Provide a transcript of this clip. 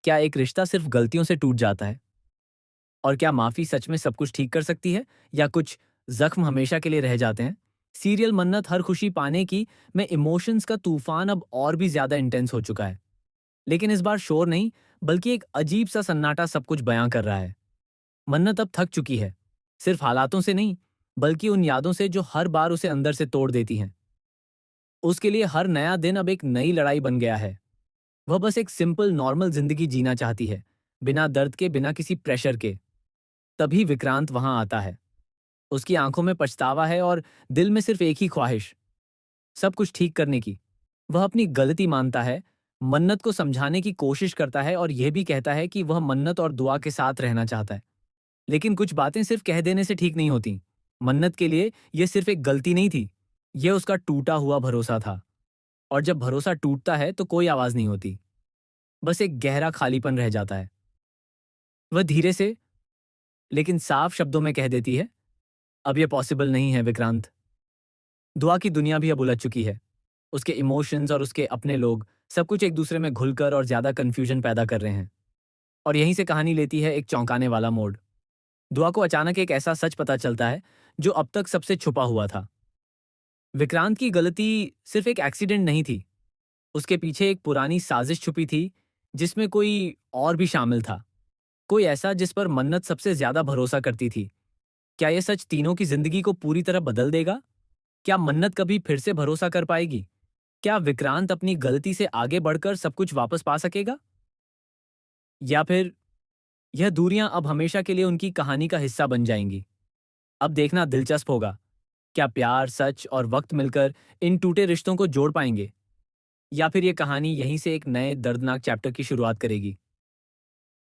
क्या एक रिश्ता सिर्फ गलतियों से टूट जाता है? और क्या माफी सच में सब कुछ ठीक कर सकती है, या कुछ जख्म हमेशा के लिए रह जाते हैं? सीरियल मन्नत हर खुशी पाने की में इमोशंस का तूफान अब और भी ज्यादा इंटेंस हो चुका है। लेकिन इस बार शोर नहीं, बल्कि एक अजीब सा सन्नाटा सब कुछ बयां कर रहा है। मन्नत अब थक चुकी है, सिर्फ हालातों से नहीं, बल्कि उन यादों से जो हर बार उसे अंदर से तोड़ देती हैं। उसके लिए हर नया दिन अब एक नई लड़ाई बन गया है। वह बस एक सिंपल नॉर्मल जिंदगी जीना चाहती है, बिना दर्द के, बिना किसी प्रेशर के। तभी विक्रांत वहां आता है। उसकी आंखों में पछतावा है और दिल में सिर्फ एक ही ख्वाहिश, सब कुछ ठीक करने की। वह अपनी गलती मानता है, मन्नत को समझाने की कोशिश करता है और यह भी कहता है कि वह मन्नत और दुआ के साथ रहना चाहता है। लेकिन कुछ बातें सिर्फ कह देने से ठीक नहीं होती। मन्नत के लिए यह सिर्फ एक गलती नहीं थी, यह उसका टूटा हुआ भरोसा था। और जब भरोसा टूटता है तो कोई आवाज नहीं होती, बस एक गहरा खालीपन रह जाता है। वह धीरे से लेकिन साफ शब्दों में कह देती है, अब यह पॉसिबल नहीं है विक्रांत। दुआ की दुनिया भी अब उलझ चुकी है। उसके इमोशंस और उसके अपने लोग, सब कुछ एक दूसरे में घुलकर और ज्यादा कंफ्यूजन पैदा कर रहे हैं। और यहीं से कहानी लेती है एक चौंकाने वाला मोड़। दुआ को अचानक एक ऐसा सच पता चलता है जो अब तक सबसे छुपा हुआ था। विक्रांत की गलती सिर्फ एक एक्सीडेंट नहीं थी, उसके पीछे एक पुरानी साजिश छुपी थी, जिसमें कोई और भी शामिल था। कोई ऐसा जिस पर मन्नत सबसे ज्यादा भरोसा करती थी। क्या यह सच तीनों की जिंदगी को पूरी तरह बदल देगा? क्या मन्नत कभी फिर से भरोसा कर पाएगी? क्या विक्रांत अपनी गलती से आगे बढ़कर सब कुछ वापस पा सकेगा? या फिर यह दूरियां अब हमेशा के लिए उनकी कहानी का हिस्सा बन जाएंगी? अब देखना दिलचस्प होगा। क्या प्यार, सच और वक्त मिलकर इन टूटे रिश्तों को जोड़ पाएंगे? या फिर यह कहानी यहीं से एक नए दर्दनाक चैप्टर की शुरुआत करेगी?